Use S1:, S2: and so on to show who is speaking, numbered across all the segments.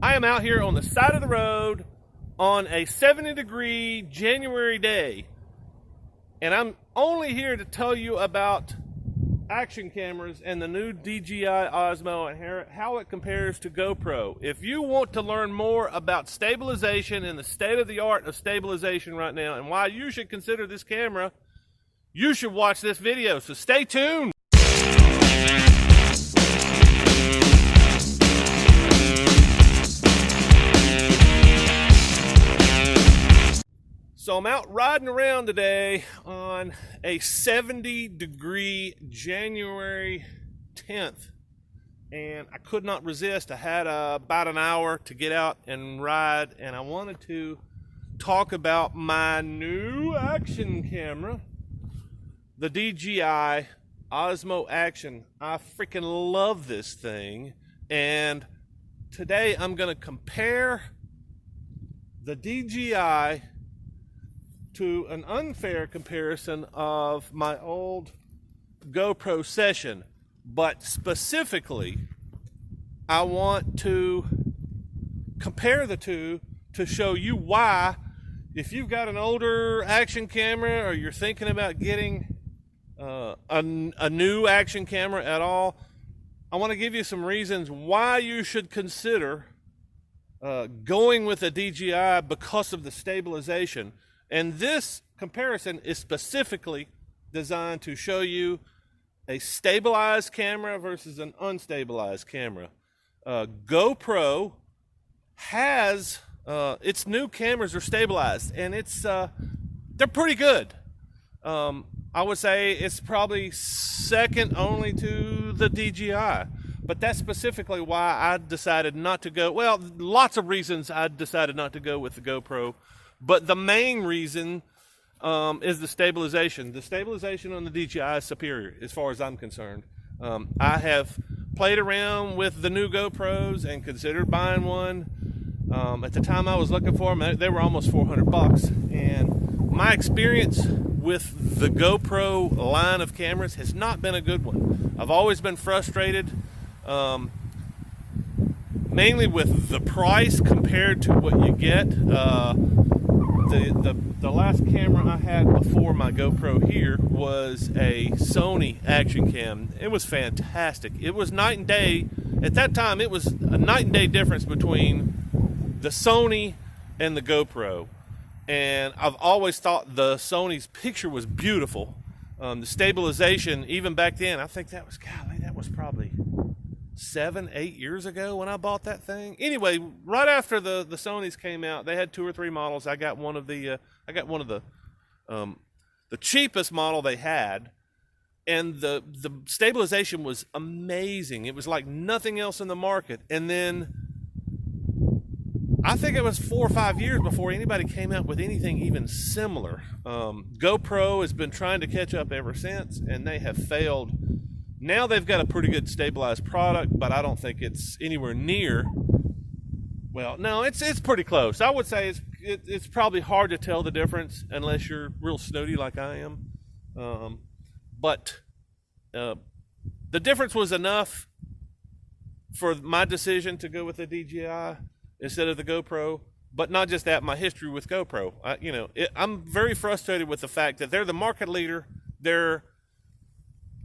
S1: I am out here on the side of the road on a 70-degree January day, and I'm only here to tell you about action cameras and the new DJI Osmo and how it compares to GoPro. If you want to learn more about stabilization and the state of the art of stabilization right now and why you should consider this camera, you should watch this video, so stay tuned. So I'm out riding around today on a 70-degree January 10th, and I could not resist. I had about an hour to get out and ride, and I wanted to talk about my new action camera, the DJI Osmo Action. I freaking love this thing, and today I'm going to compare the DJI to an unfair comparison of my old GoPro Session, but specifically I want to compare the two to show you why, if you've got an older action camera or you're thinking about getting a new action camera at all, I want to give you some reasons why you should consider going with a DJI because of the stabilization. And this comparison is specifically designed to show you a stabilized camera versus an unstabilized camera. GoPro has its new cameras are stabilized, and they're pretty good. I would say it's probably second only to the DJI, but that's specifically why I decided not to go. Well, lots of reasons I decided not to go with the GoPro. But the main reason is the stabilization. The stabilization on the DJI is superior as far as I'm concerned. I have played around with the new GoPros and considered buying one. At the time I was looking for them, they were almost $400. And my experience with the GoPro line of cameras has not been a good one. I've always been frustrated, mainly with the price compared to what you get. The last camera I had before my GoPro here was a Sony action cam. It was fantastic. It was night and day. At that time, it was a night and day difference between the Sony and the GoPro. And I've always thought the Sony's picture was beautiful. The stabilization, even back then, I think that was probably 7-8 years ago when I bought that thing. Anyway, right after the Sonys came out, they had 2 or 3 models. I got one of the cheapest model they had, and the stabilization was amazing. It was like nothing else in the market. And then I think it was 4 or 5 years before anybody came out with anything even similar. GoPro has been trying to catch up ever since, and they have failed. Now they've got a pretty good stabilized product, but I don't think it's anywhere near. Well, no, it's pretty close. I would say it's probably hard to tell the difference unless you're real snooty like I am. But the difference was enough for my decision to go with the DJI instead of the GoPro. But not just that, my history with GoPro. I'm very frustrated with the fact that they're the market leader. They're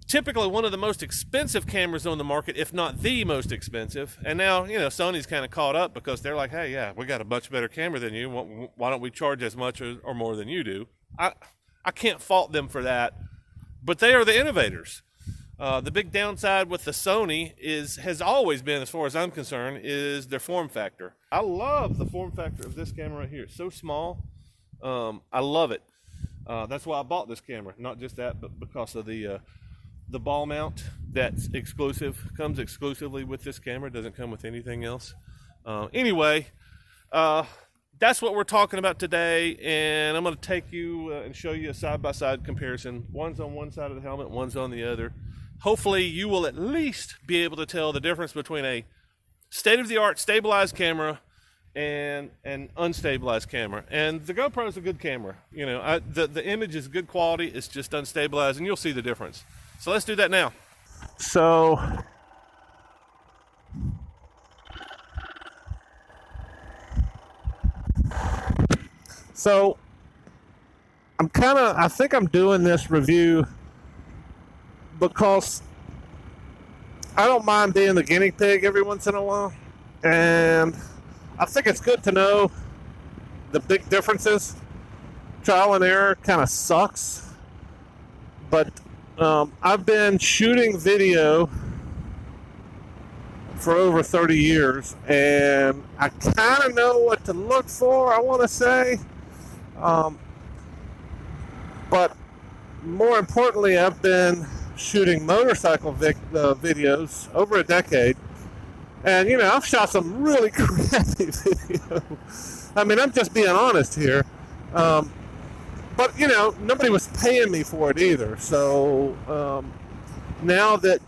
S1: typically one of the most expensive cameras on the market, if not the most expensive. And now, Sony's kind of caught up because they're like, hey, yeah, we got a much better camera than you. Why don't we charge as much or more than you do? I can't fault them for that, but they are the innovators. The big downside with the Sony has always been, as far as I'm concerned, is their form factor. I love the form factor of this camera right here. It's so small. I love it. That's why I bought this camera. Not just that, but because of the ball mount that's exclusive, comes exclusively with this camera, doesn't come with anything else. Anyway, that's what we're talking about today, and I'm going to take you and show you a side-by-side comparison. One's on one side of the helmet, one's on the other. Hopefully you will at least be able to tell the difference between a state-of-the-art stabilized camera and an unstabilized camera. And the GoPro is a good camera. The image is good quality, it's just unstabilized, and you'll see the difference. So let's do that now. So So I think I'm doing this review because I don't mind being the guinea pig every once in a while. And I think it's good to know the big differences. Trial and error kind of sucks. But I've been shooting video for over 30 years, and I kind of know what to look for, I want to say. But more importantly, I've been shooting motorcycle videos over a decade. And, you know, I've shot some really crappy video. I mean, I'm just being honest here. But, you know, nobody was paying me for it either. So now that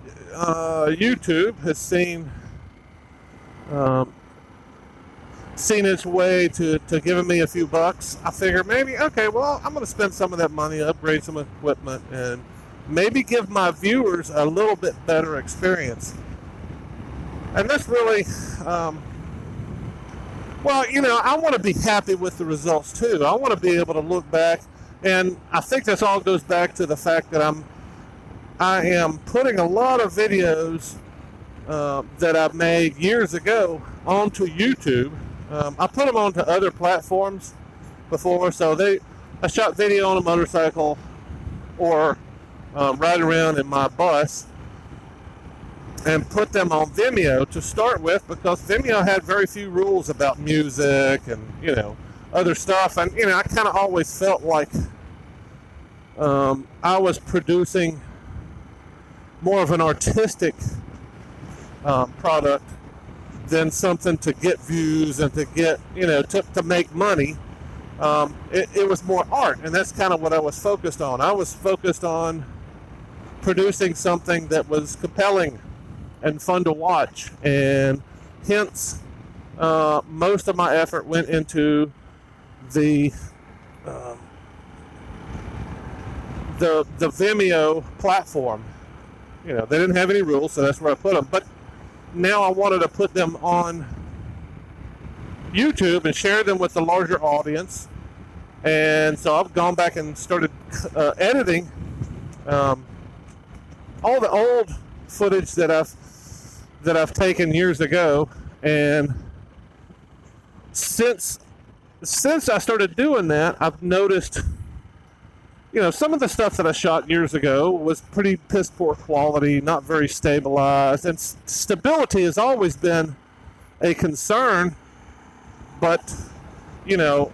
S1: YouTube has seen its way to giving me a few bucks, I figure maybe, okay, well, I'm going to spend some of that money, upgrade some equipment, and maybe give my viewers a little bit better experience. And that's really, well, you know, I want to be happy with the results too. I want to be able to look back, and I think this all goes back to the fact that I am putting a lot of videos that I've made years ago onto YouTube. I put them onto other platforms before, so I shot video on a motorcycle or riding around in my bus and put them on Vimeo to start with, because Vimeo had very few rules about music and, you know, other stuff. And, you know, I kind of always felt like I was producing more of an artistic product than something to get views and to get, you know, to make money. It was more art, and that's kind of what I was focused on. I was focused on producing something that was compelling and fun to watch, and hence most of my effort went into the Vimeo platform. You know, they didn't have any rules, so that's where I put them. But now I wanted to put them on YouTube and share them with the larger audience. And so I've gone back and started editing all the old footage that I've taken years ago. And since I started doing that, I've noticed, you know, some of the stuff that I shot years ago was pretty piss poor quality, not very stabilized, and stability has always been a concern. But, you know,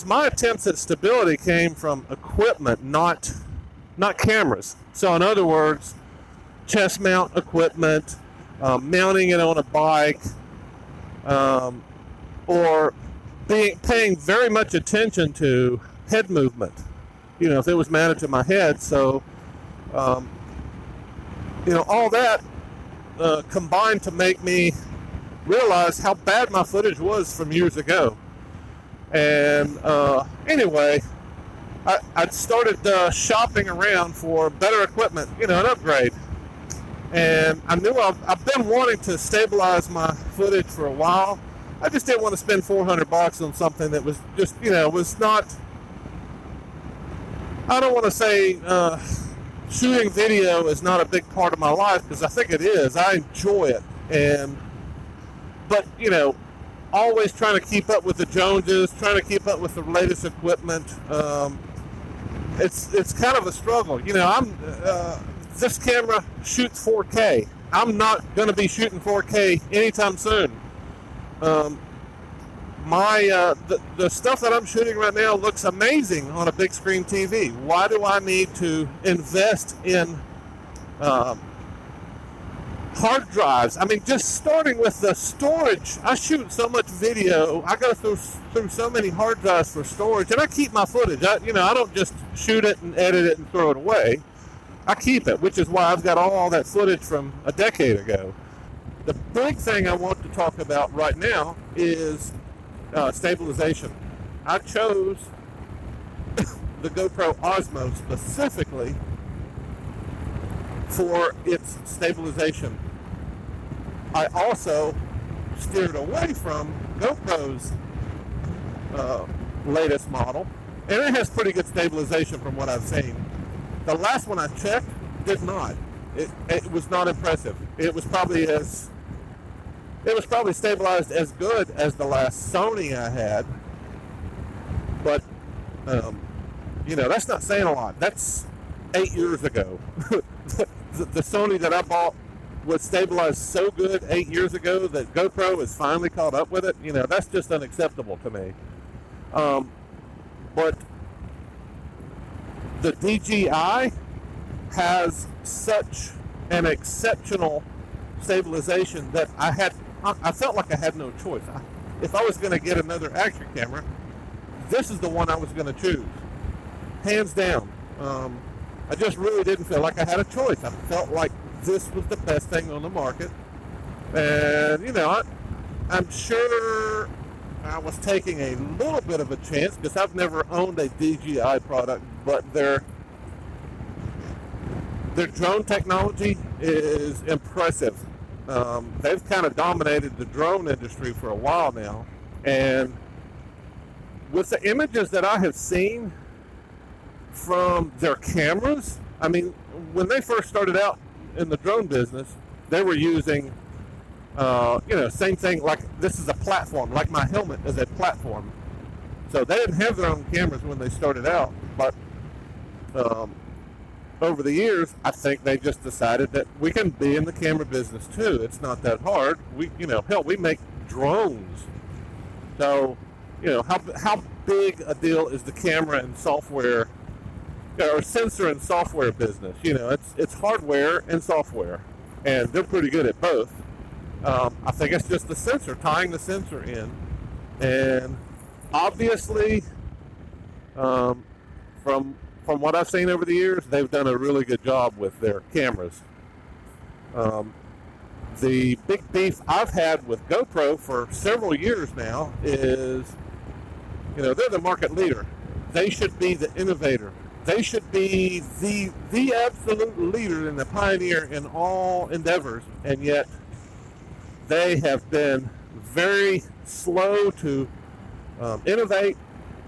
S1: my attempts at stability came from equipment, not cameras. So in other words, chest mount equipment, mounting it on a bike, or paying very much attention to head movement. You know, if it was mounted to my head. So, you know, all that combined to make me realize how bad my footage was from years ago. And anyway, I started shopping around for better equipment, you know, an upgrade. And I knew I've been wanting to stabilize my footage for a while. I just didn't want to spend $400 on something that was just, you know, was not, I don't want to say shooting video is not a big part of my life, because I think it is. I enjoy it. But, you know, always trying to keep up with the Joneses, trying to keep up with the latest equipment. It's kind of a struggle. You know, this camera shoots 4K. I'm not going to be shooting 4K anytime soon. The stuff that I'm shooting right now looks amazing on a big screen TV. Why do I need to invest in hard drives? I mean, just starting with the storage. I shoot so much video. I go through so many hard drives for storage, and I keep my footage. I don't just shoot it and edit it and throw it away. I keep it, which is why I've got all that footage from a decade ago. The big thing I want to talk about right now is stabilization. I chose the GoPro Osmo specifically for its stabilization. I also steered away from
S2: GoPro's latest model, and it has pretty good stabilization from what I've seen. The last one I checked did not. It was not impressive. It was probably stabilized as good as the last Sony I had, but that's not saying a lot. That's 8 years ago. the Sony that I bought was stabilized so good 8 years ago that GoPro has finally caught up with it. That's just unacceptable to me. But the DJI has such an exceptional stabilization that I felt like I had no choice. If I was going to get another action camera, this is the one I was going to choose, hands down. I just really didn't feel like I had a choice. I felt like this was the best thing on the market, and I'm sure I was taking a little bit of a chance because I've never owned a DJI product, but their drone technology is impressive. They've kind of dominated the drone industry for a while now, and with the images that I have seen from their cameras, I mean, when they first started out in the drone business, they were using same thing, like this is a platform, like my helmet is a platform. So they didn't have their own cameras when they started out, but over the years, I think they just decided that we can be in the camera business too. It's not that hard. We make drones. So, how big a deal is the camera and software or sensor and software business? It's hardware and software, and they're pretty good at both. I think it's just the sensor, tying the sensor in, and obviously, from what I've seen over the years, they've done a really good job with their cameras. The big beef I've had with GoPro for several years now is, they're the market leader. They should be the innovator. They should be the absolute leader and the pioneer in all endeavors, and yet they have been very slow to innovate,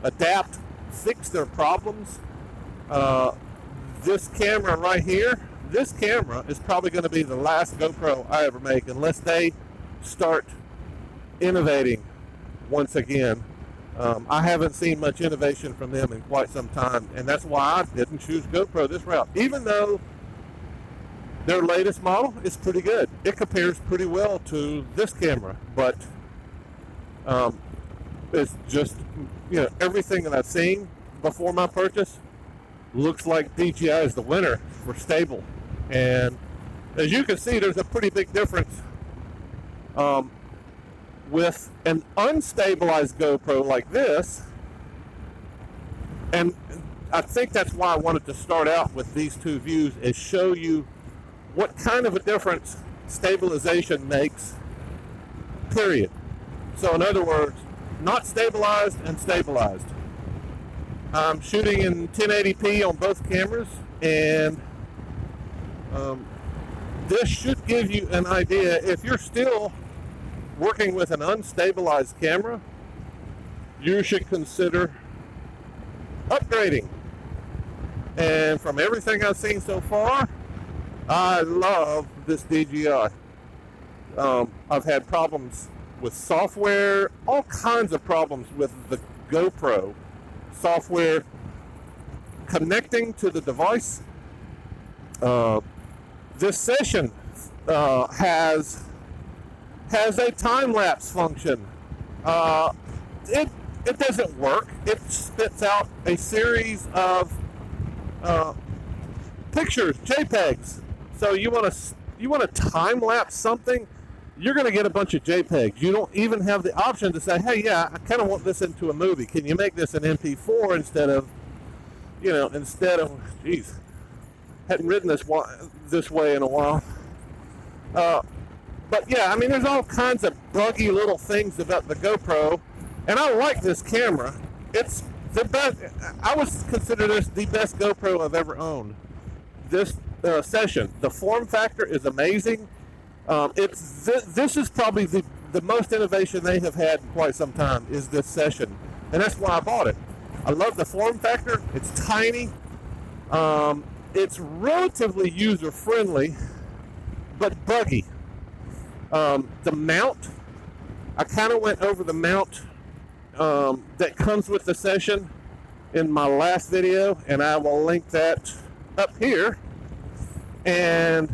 S2: adapt, fix their problems. This camera right here, this camera is probably going to be the last GoPro I ever make unless they start innovating once again. I haven't seen much innovation from them in quite some time, and that's why I didn't choose GoPro this route, even though their latest model is pretty good. It compares pretty well to this camera, but it's just, everything that I've seen before my purchase looks like DJI is the winner for stable. And as you can see, there's a pretty big difference with an unstabilized GoPro like this. And I think that's why I wanted to start out with these two views, is show you what kind of a difference stabilization makes, period. So in other words, not stabilized and stabilized. I'm shooting in 1080p on both cameras, and this should give you an idea. If you're still working with an unstabilized camera, you should consider upgrading. And from everything I've seen so far, I love this DJI. I've had problems with software, all kinds of problems with the GoPro software connecting to the device. This Session has a time-lapse function. It doesn't work. It spits out a series of pictures, JPEGs. So you want to time-lapse something, you're going to get a bunch of JPEGs. You don't even have the option to say, hey, yeah, I kind of want this into a movie. Can you make this an MP4 instead of, geez, hadn't ridden this way in a while. But yeah, I mean, there's all kinds of buggy little things about the GoPro, and I like this camera. It's the best. I would consider this the best GoPro I've ever owned. This Session, the form factor is amazing. This is probably the the most innovation they have had in quite some time is this Session, and that's why I bought it. I love the form factor. It's tiny. It's relatively user-friendly, but buggy. The mount, I kind of went over the mount that comes with the Session in my last video, and I will link that up here. And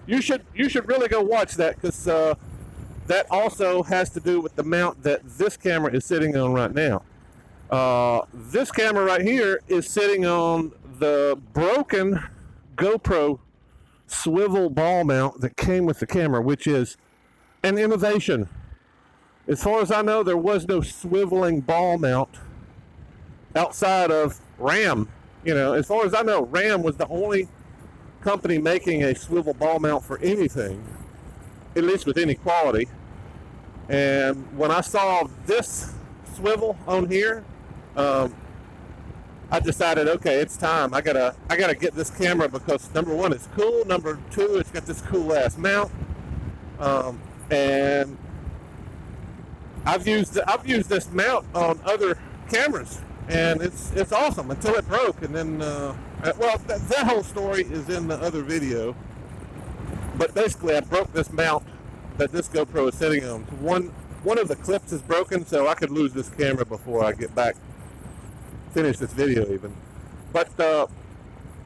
S2: you should really go watch that, because that also has to do with the mount that this camera is sitting on right now. This camera right here is sitting on the broken GoPro swivel ball mount that came with the camera, which is an innovation. As far as I know, there was no swiveling ball mount outside of RAM. You know, as far as I know, RAM was the only company making a swivel ball mount for anything, at least with any quality. And when I saw this swivel on here, I decided, okay, it's time. I gotta get this camera, because number one, it's cool. Number two, it's got this cool ass mount. And I've used this mount on other cameras, and it's awesome until it broke. And then, well, that whole story is in the other video. But basically, I broke this mount that this GoPro is sitting on. One of the clips is broken, so I could lose this camera before I get back, finish this video even. But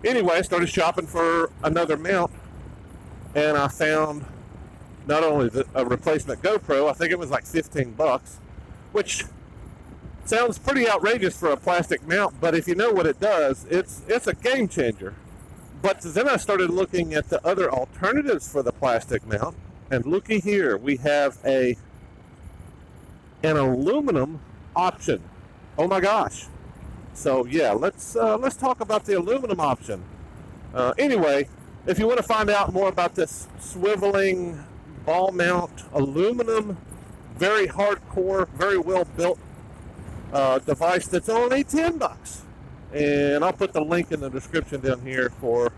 S2: anyway, I started shopping for another mount, and I found not only a replacement GoPro, I think it was like 15 bucks, which sounds pretty outrageous for a plastic mount, but if you know what it does, it's a game changer. But then I started looking at the other alternatives for the plastic mount, and looky here, we have an aluminum option. Oh my gosh. So yeah, let's talk about the aluminum option. Anyway, if you want to find out more about this swiveling ball mount aluminum, very hardcore, very well built device that's only 10 bucks. And I'll put the link in the description down here for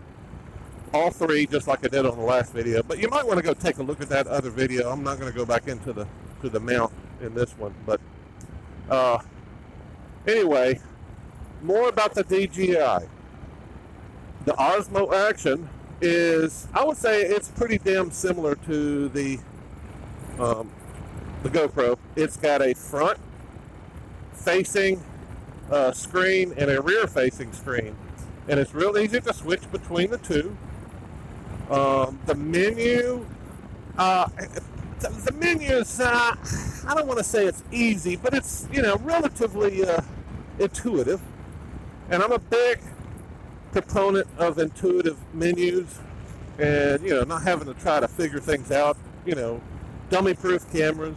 S2: all three, just like I did on the last video. But you might want to go take a look at that other video. I'm not going to go back into the mount in this one. But anyway, more about the DJI. The Osmo Action is, I would say, it's pretty damn similar to the GoPro. It's got a front facing screen and a rear facing screen, and it's real easy to switch between the two. The menu, the menu is, I don't want to say it's easy, but it's, you know, relatively intuitive, and I'm a big proponent of intuitive menus, and, you know, not having to try to figure things out, you know, dummy-proof cameras.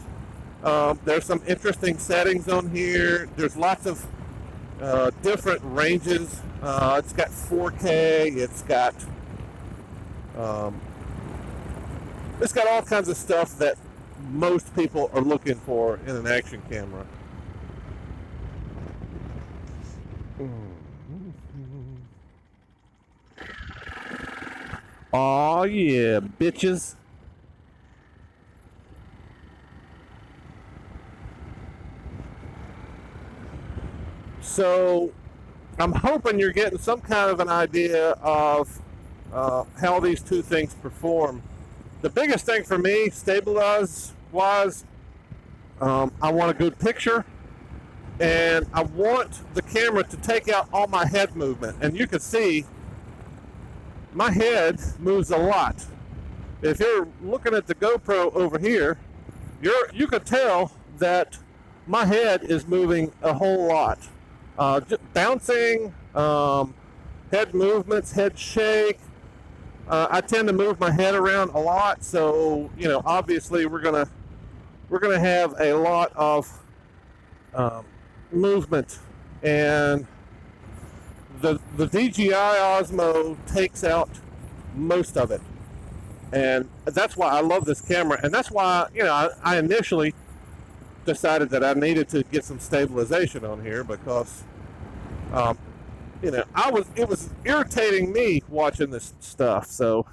S2: There's some interesting settings on here. There's lots of different ranges. It's got 4K. It's got all kinds of stuff that most people are looking for in an action camera. Oh yeah, bitches. So I'm hoping you're getting some kind of an idea of how these two things perform. The biggest thing for me, stabilize wise, I want a good picture, and I want the camera to take out all my head movement. And you can see my head moves a lot. If you're looking at the GoPro over here, you could tell that my head is moving a whole lot. Just bouncing, head movements, head shake. I tend to move my head around a lot, so, you know, obviously we're gonna have a lot of movement, and the DJI Osmo takes out most of it, and that's why I love this camera, and that's why, you know, I initially decided that I needed to get some stabilization on here, because you know, it was irritating me watching this stuff. So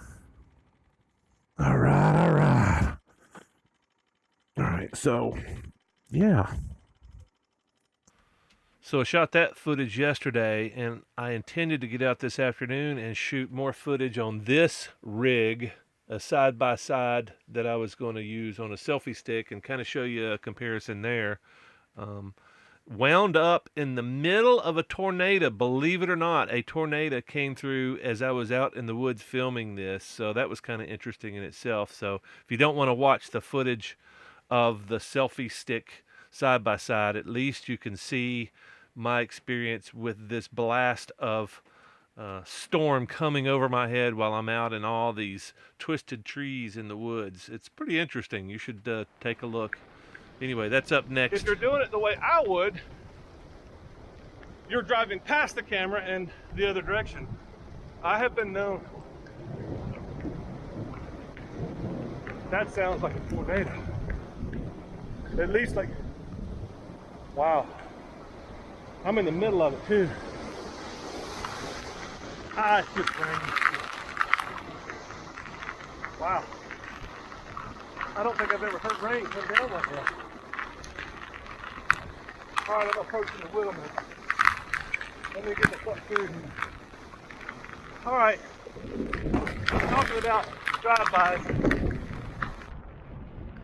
S2: all right, point. So, yeah.
S1: So I shot that footage yesterday, and I intended to get out this afternoon and shoot more footage on this rig, a side-by-side that I was going to use on a selfie stick, and kind of show you a comparison there. Wound up in the middle of a tornado. Believe it or not, a tornado came through as I was out in the woods filming this, so that was kind of interesting in itself. So if you don't want to watch the footage of the selfie stick side by side, at least you can see my experience with this blast of storm coming over my head while I'm out in all these twisted trees in the woods. It's pretty interesting. You should take a look. Anyway, that's up next. If you're doing it the way I would, you're driving past the camera and the other direction. I have been known. That sounds like a tornado. At least like, wow. I'm in the middle of it too. It's just raining. Wow. I don't think I've ever heard rain come down like that. All right, I'm approaching the wilderness. Let me get the fuck food in. All right, talking about drive-bys.